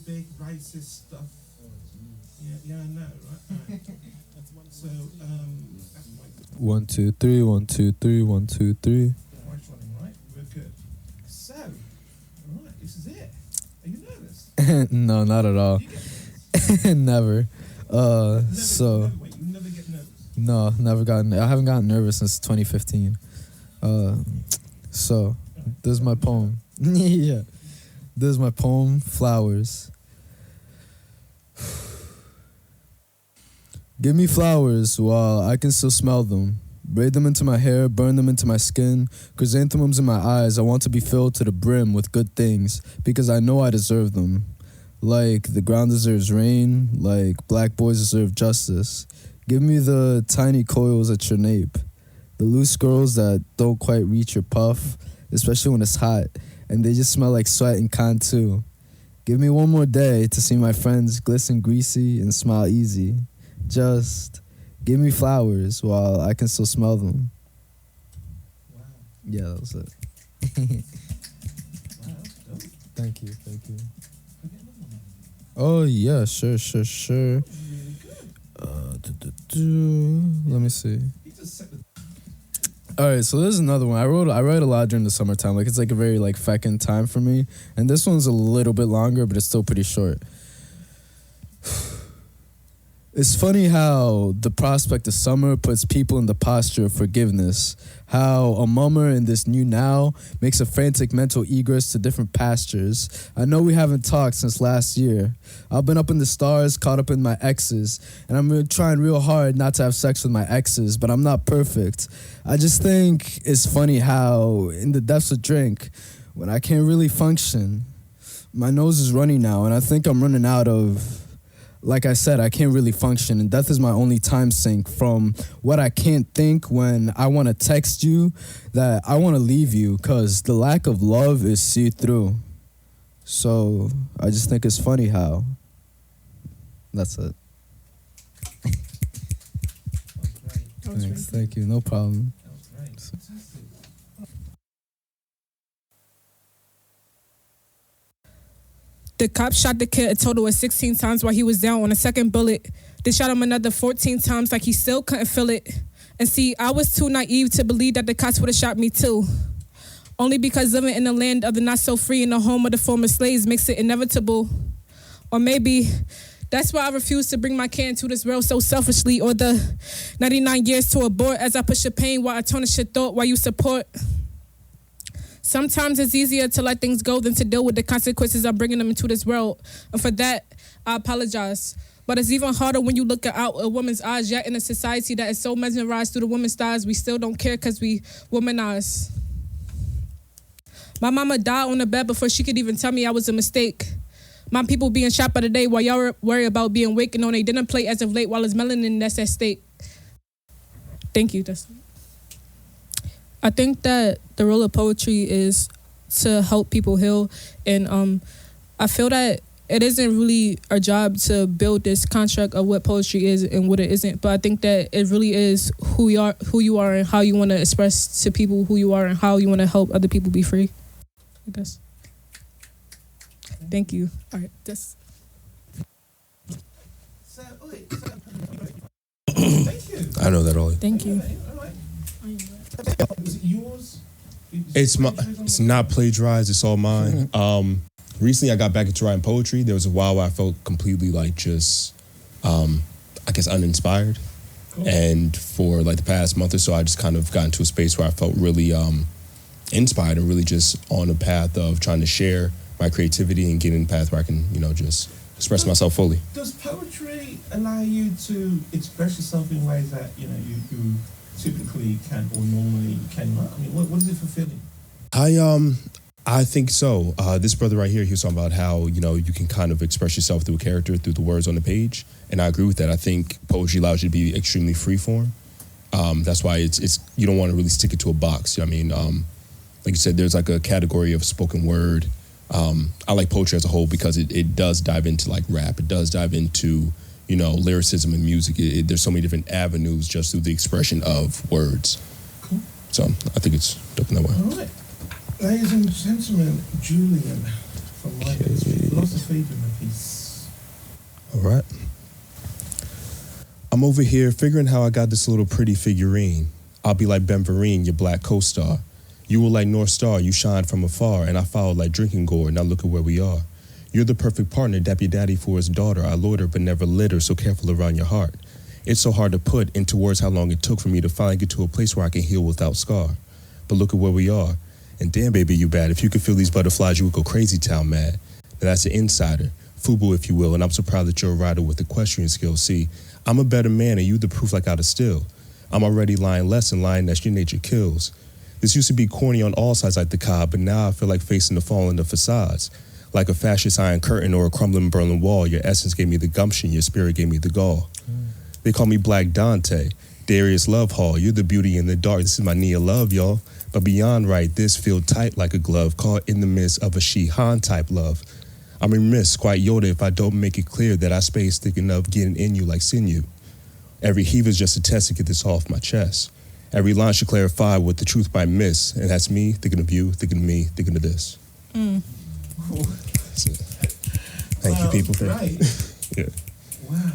big racist stuff. Yeah, I know, right? So, that's my 1, 2, 3, 1, 2, 3, 1, 2, 3. mic's running, right? We're good. So, all right, this is it. Are you nervous? No, not at all. You get nervous? Never. Never, wait, you never get nervous? No, never gotten. I haven't gotten nervous since 2015. So, this is my poem. Yeah. This is my poem, Flowers. Give me flowers while I can still smell them. Braid them into my hair, burn them into my skin. Chrysanthemums in my eyes, I want to be filled to the brim with good things because I know I deserve them. Like the ground deserves rain, like black boys deserve justice. Give me the tiny coils at your nape. The loose girls that don't quite reach your puff, especially when it's hot, and they just smell like sweat and con too. Give me one more day to see my friends glisten greasy and smile easy. Just give me flowers while I can still smell them. Wow. Yeah, that was it. Wow, that's dope. Thank you. Can I get another one? Oh, yeah, sure. Really good. Let me see. You just set the... All right, so there's another one. I write a lot during the summertime. Like, it's like a very, like, feckin' time for me. And this one's a little bit longer, but it's still pretty short. It's funny how the prospect of summer puts people in the posture of forgiveness. How a mummer in this new now makes a frantic mental egress to different pastures. I know we haven't talked since last year. I've been up in the stars, caught up in my exes, and I'm trying real hard not to have sex with my exes, but I'm not perfect. I just think it's funny how in the depths of drink, when I can't really function, my nose is runny now, and I think I'm running out of... Like I said, I can't really function, and death is my only time sink from what I can't think when I want to text you that I want to leave you because the lack of love is see-through. So I just think it's funny how. That's it. Thanks. Thank you. No problem. That was great. Fantastic. The cops shot the kid a total of 16 times while he was down on a second bullet. They shot him another 14 times like he still couldn't feel it. And see, I was too naive to believe that the cops would have shot me too. Only because living in the land of the not so free in the home of the former slaves makes it inevitable. Or maybe that's why I refuse to bring my kid into this world so selfishly, or the 99 years to abort as I push your pain while I tarnish your thought while you support. Sometimes it's easier to let things go than to deal with the consequences of bringing them into this world. And for that, I apologize. But it's even harder when you look out a woman's eyes, yet in a society that is so mesmerized through the woman's thighs, we still don't care because we womanize. My mama died on the bed before she could even tell me I was a mistake. My people being shot by the day while y'all worry about being waking on a dinner plate as of late while it's melanin that's at stake. Thank you. I think that the role of poetry is to help people heal, and I feel that it isn't really our job to build this construct of what poetry is and what it isn't, but I think that it really is who you are and how you want to express to people who you are and how you want to help other people be free, I guess. Thank you. All right, Thank you. I know that, Ollie. Thank you. All right. Was it yours? It's not plagiarized. It's all mine. Recently, I got back into writing poetry. There was a while where I felt completely just, I guess, uninspired. Cool. And for the past month or so, I just kind of got into a space where I felt really inspired and really just on a path of trying to share my creativity and get in a path where I can, just express myself fully. Does poetry allow you to express yourself in ways that, you typically can or normally cannot? I mean, what is it fulfilling? I think so. This brother right here, he was talking about how, you can kind of express yourself through a character, through the words on the page. And I agree with that. I think poetry allows you to be extremely free form. That's why it's you don't want to really stick it to a box. Like you said, there's a category of spoken word. I like poetry as a whole because it does dive into rap. It does dive into lyricism and music. There's so many different avenues just through the expression of words. Cool. So I think it's dope in that way. All right. Ladies and gentlemen, Julian from Magz Tv, philosophy in the piece. All right. I'm over here figuring how I got this little pretty figurine. I'll be like Ben Vereen, your black co-star. You were like North Star, you shine from afar, and I followed like drinking gore. Now look at where we are. You're the perfect partner, dap your daddy for his daughter. I loiter but never litter, so careful around your heart. It's so hard to put into words how long it took for me to finally get to a place where I can heal without scar. But look at where we are. And damn, baby, you bad. If you could feel these butterflies, you would go crazy town mad. Now that's an insider, FUBU if you will, and I'm so proud that you're a rider with equestrian skills. See, I'm a better man and you the proof like out of still. I'm already lying less and lying that your nature kills. This used to be corny on all sides like the cob, but now I feel like facing the fall in the facades. Like a fascist iron curtain or a crumbling Berlin Wall, your essence gave me the gumption, your spirit gave me the gall. They call me Black Dante, Darius Love Hall. You're the beauty in the dark. This is my Nia love, y'all. But beyond right, this feel tight like a glove, caught in the midst of a Shihan type love. I'm remiss, quite Yoda, if I don't make it clear that I space thinking of getting in you like sinew. Every heave is just a test to get this off my chest. Every line should clarify what the truth might miss. And that's me thinking of you, thinking of me, thinking of this. That's it. Thank you, people. Right. Yeah. Wow.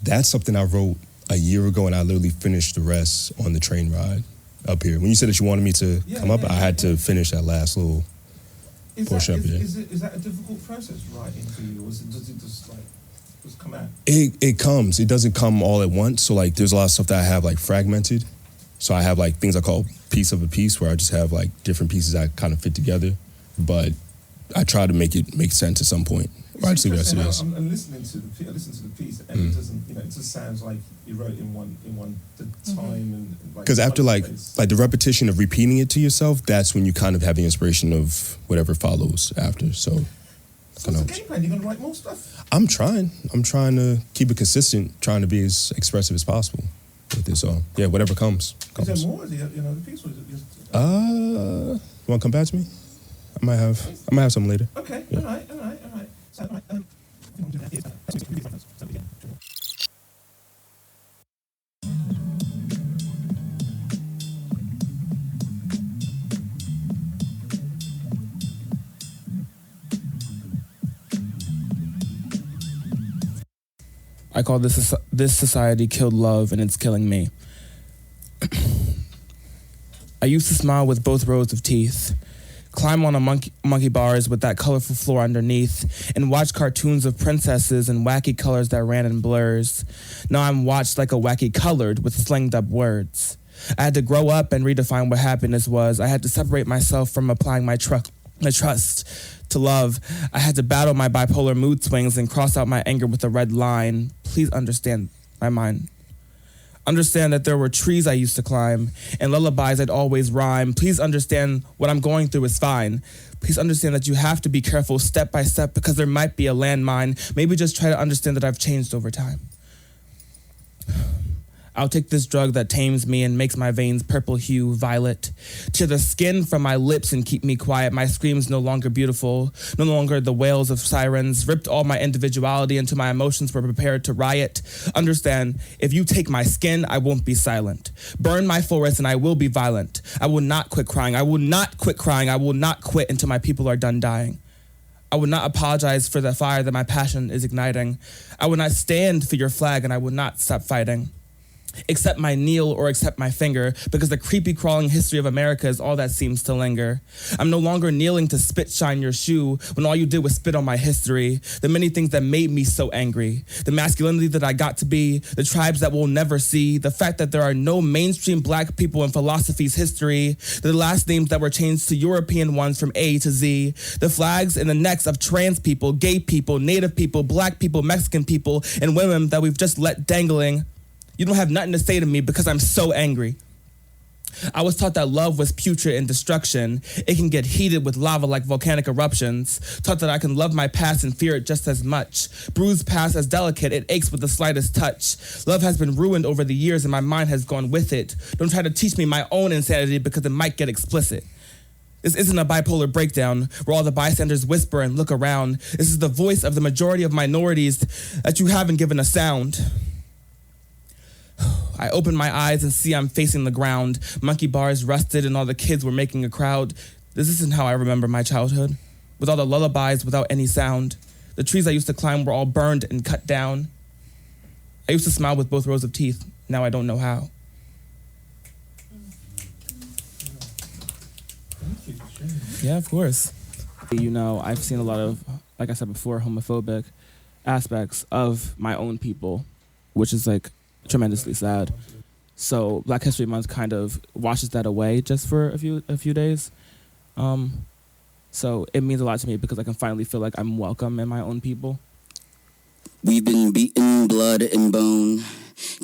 That's something I wrote a year ago, and I literally finished the rest on the train ride up here. When you said that you wanted me to come up, I had to finish that last little portion up here. Is that a difficult process writing for you, or does it just come out? It comes. It doesn't come all at once. So like, there's a lot of stuff that I have like fragmented. So I have like things I call piece of a piece, where I just have like different pieces that kind of fit together. But I try to make it make sense at some point. Right, see what it is. I'm listening to the piece, and it doesn't. It just sounds like you wrote in one time, and because after like the repetition of repeating it to yourself, that's when you kind of have the inspiration of whatever follows after. So it's a game plan. You're gonna write more stuff. I'm trying to keep it consistent, trying to be as expressive as possible with this. So yeah, whatever comes. Is there more? The piece, or is it just? You want to come back to me? I might have something later. Okay. Yeah. All right. So, I call this society killed love, and it's killing me. I used to smile with both rows of teeth, climb on a monkey bars with that colorful floor underneath, and watch cartoons of princesses in wacky colors that ran in blurs. Now I'm watched like a wacky colored with slanged up words. I had to grow up and redefine what happiness was. I had to separate myself from applying my trust to love. I had to battle my bipolar mood swings and cross out my anger with a red line. Please understand my mind. Understand that there were trees I used to climb and lullabies I'd always rhyme. Please understand what I'm going through is fine. Please understand that you have to be careful step by step because there might be a landmine. Maybe just try to understand that I've changed over time. I'll take this drug that tames me and makes my veins purple hue, violet. Tear the skin from my lips and keep me quiet. My screams no longer beautiful, no longer the wails of sirens. Ripped all my individuality into my emotions were prepared to riot. Understand, if you take my skin, I won't be silent. Burn my forest and I will be violent. I will not quit crying. I will not quit crying. I will not quit until my people are done dying. I would not apologize for the fire that my passion is igniting. I would not stand for your flag and I would not stop fighting. Accept my kneel or accept my finger, because the creepy crawling history of America is all that seems to linger. I'm no longer kneeling to spit shine your shoe when all you did was spit on my history. The many things that made me so angry. The masculinity that I got to be, the tribes that we'll never see, the fact that there are no mainstream black people in philosophy's history, the last names that were changed to European ones from A to Z, the flags and the necks of trans people, gay people, native people, black people, Mexican people, and women that we've just let dangling. You don't have nothing to say to me because I'm so angry. I was taught that love was putrid and destruction. It can get heated with lava like volcanic eruptions. Taught that I can love my past and fear it just as much. Bruised past as delicate, it aches with the slightest touch. Love has been ruined over the years and my mind has gone with it. Don't try to teach me my own insanity because it might get explicit. This isn't a bipolar breakdown where all the bystanders whisper and look around. This is the voice of the majority of minorities that you haven't given a sound. I open my eyes and see I'm facing the ground. Monkey bars rusted and all the kids were making a crowd. This isn't how I remember my childhood. With all the lullabies without any sound. The trees I used to climb were all burned and cut down. I used to smile with both rows of teeth. Now I don't know how. Yeah, of course. You know, I've seen a lot of, like I said before, homophobic aspects of my own people, which is like tremendously sad. So Black History Month kind of washes that away just for a few days. So it means a lot to me because I can finally feel like I'm welcome in my own people. We've been beaten, blood and bone,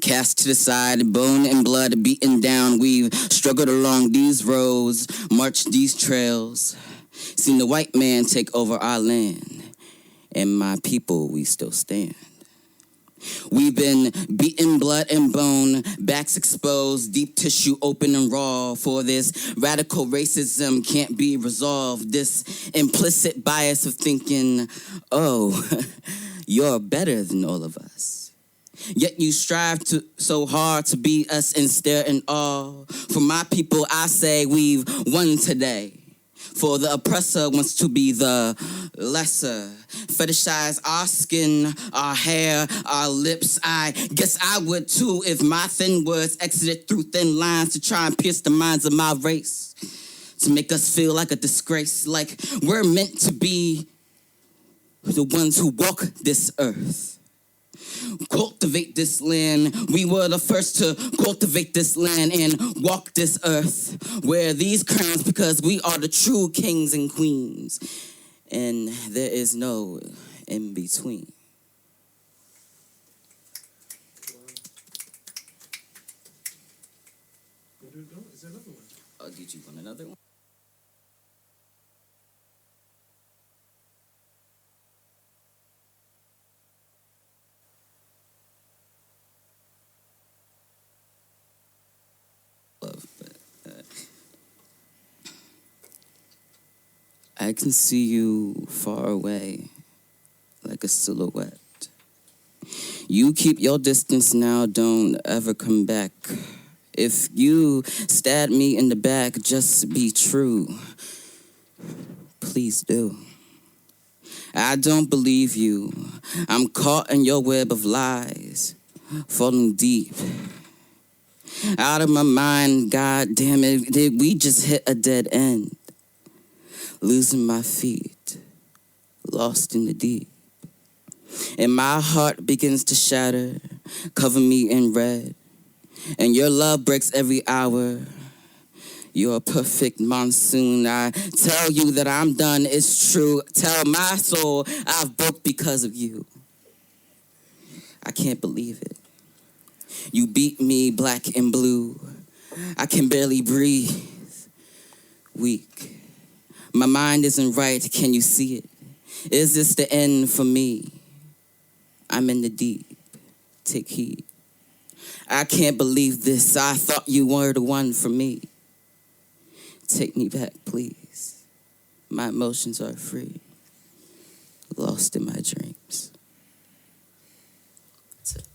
cast to the side, bone and blood beaten down. We've struggled along these roads, marched these trails, seen the white man take over our land, and my people, we still stand. We've been beaten, blood and bone, backs exposed, deep tissue open and raw. For this radical racism can't be resolved. This implicit bias of thinking, oh, you're better than all of us. Yet you strive so hard to be us and stare in awe. For my people, I say we've won today. For the oppressor wants to be the lesser. Fetishize our skin, our hair, our lips. I guess I would too if my thin words exited through thin lines to try and pierce the minds of my race. To make us feel like a disgrace, like we're meant to be the ones who walk this earth. Cultivate this land. We were the first to cultivate this land and walk this earth. Wear these crowns because we are the true kings and queens. And there is no in between. Is there another one? Oh, did you want another one? I can see you far away, like a silhouette. You keep your distance now, don't ever come back. If you stab me in the back, just be true. Please do. I don't believe you. I'm caught in your web of lies, falling deep. Out of my mind, God damn it, did we just hit a dead end? Losing my feet, lost in the deep. And my heart begins to shatter, cover me in red. And your love breaks every hour. You're a perfect monsoon. I tell you that I'm done, it's true. Tell my soul I've broke because of you. I can't believe it. You beat me black and blue. I can barely breathe. Weak. My mind isn't right, can you see it? Is this the end for me? I'm in the deep, take heed. I can't believe this, I thought you were the one for me. Take me back, please. My emotions are free, lost in my dreams. That's it.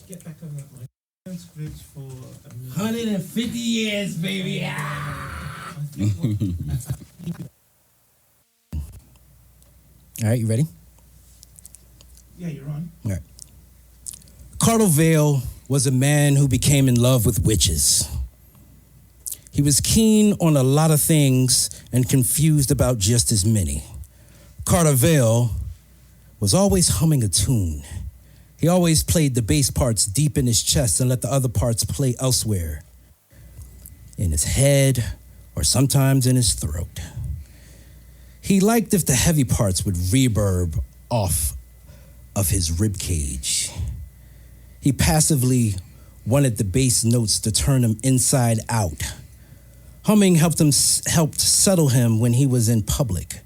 Get back on that mic. Bridge for 150 years, baby. All right, you ready? Yeah, you're on. All right. Carter Vale was a man who became in love with witches. He was keen on a lot of things and confused about just as many. Carter Vale was always humming a tune. He always played the bass parts deep in his chest and let the other parts play elsewhere, in his head or sometimes in his throat. He liked if the heavy parts would reverb off of his rib cage. He passively wanted the bass notes to turn him inside out. Humming helped settle him when he was in public,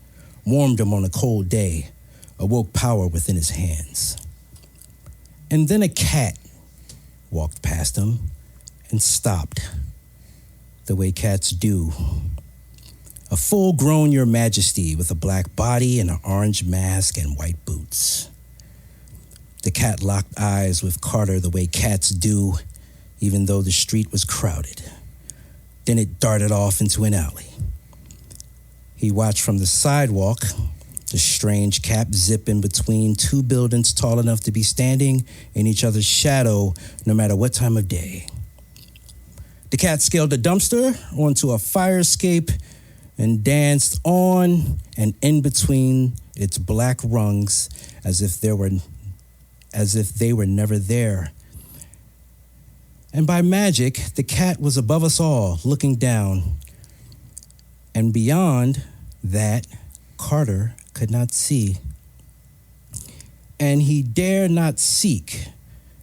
warmed him on a cold day, awoke power within his hands. And then a cat walked past him and stopped, the way cats do. A full-grown Your Majesty with a black body and an orange mask and white boots. The cat locked eyes with Carter the way cats do, even though the street was crowded. Then it darted off into an alley. He watched from the sidewalk The strange cap zipping between two buildings tall enough to be standing in each other's shadow no matter what time of day. The cat scaled a dumpster onto a fire escape and danced on and in between its black rungs as if they were never there. And by magic, the cat was above us all, looking down. And beyond that, Carter could not see. And he dare not seek,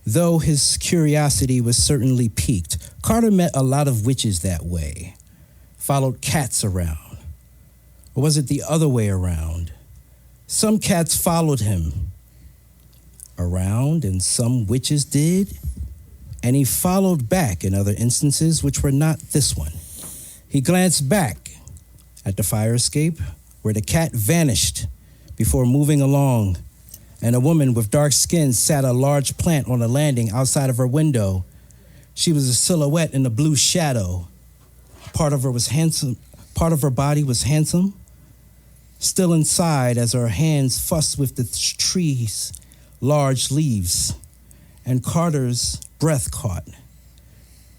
though his curiosity was certainly piqued. Carter met a lot of witches that way, followed cats around. Or was it the other way around? Some cats followed him around, and some witches did, and he followed back in other instances which were not this one. He glanced back at the fire escape where the cat vanished before moving along, and a woman with dark skin sat a large plant on a landing outside of her window. She was a silhouette in a blue shadow. Part of her body was handsome, still inside as her hands fussed with the tree's large leaves, and Carter's breath caught.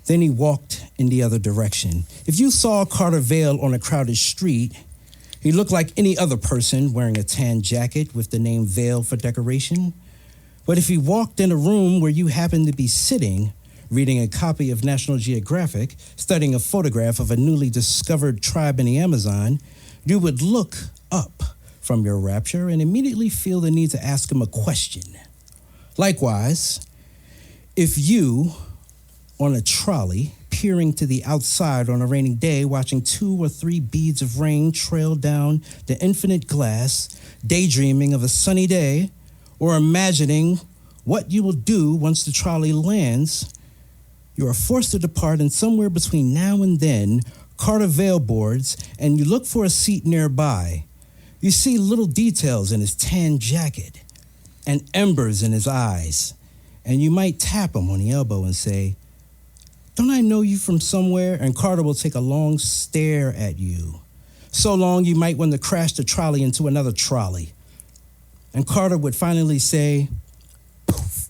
Then he walked in the other direction. If you saw Carter Vale on a crowded street, he looked like any other person wearing a tan jacket with the name Vale for decoration. But if he walked in a room where you happened to be sitting, reading a copy of National Geographic, studying a photograph of a newly discovered tribe in the Amazon, you would look up from your rapture and immediately feel the need to ask him a question. Likewise, if you, on a trolley, peering to the outside on a rainy day, watching 2 or 3 beads of rain trail down the infinite glass, daydreaming of a sunny day, or imagining what you will do once the trolley lands, you are forced to depart, and somewhere between now and then, Carter Vale boards, and you look for a seat nearby. You see little details in his tan jacket and embers in his eyes, and you might tap him on the elbow and say, "Don't I know you from somewhere?" And Carter will take a long stare at you. So long you might want to crash the trolley into another trolley. And Carter would finally say, poof.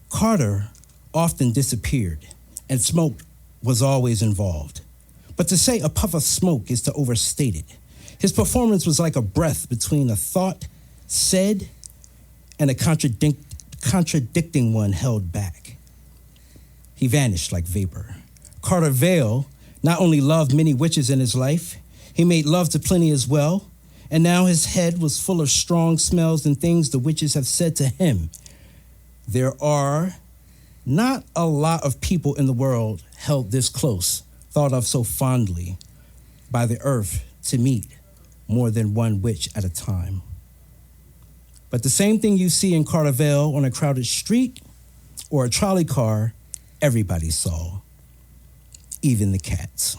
Carter often disappeared, and smoke was always involved. But to say a puff of smoke is to overstate it. His performance was like a breath between a thought said and a contradicting one held back. He vanished like vapor. Carter Vale not only loved many witches in his life, he made love to plenty as well, and now his head was full of strong smells and things the witches have said to him. There are not a lot of people in the world held this close, thought of so fondly by the earth to meet more than one witch at a time. But the same thing you see in Carter Vale on a crowded street or a trolley car, everybody saw, even the cats.